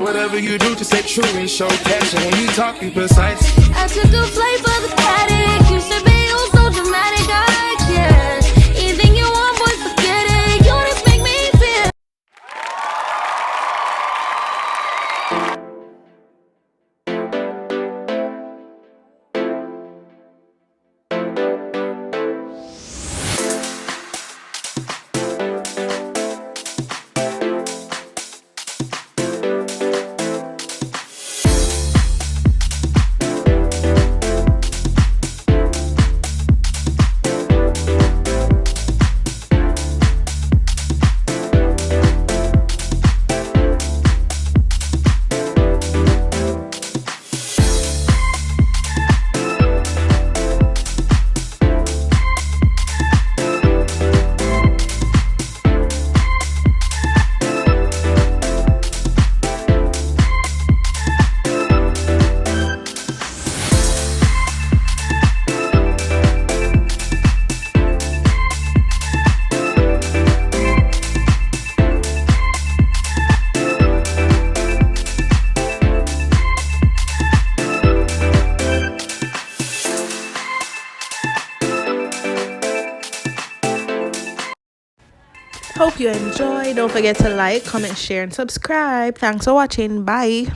Whatever you do, just stay true and show passion. When you talk, be precise. I took a flight for the paddock. You should be oh so dramatic. I can't. Anything you want, boy, forget it. You just make me feel. Hope you enjoy. Don't forget to like, comment, share, and subscribe. Thanks for watching. Bye.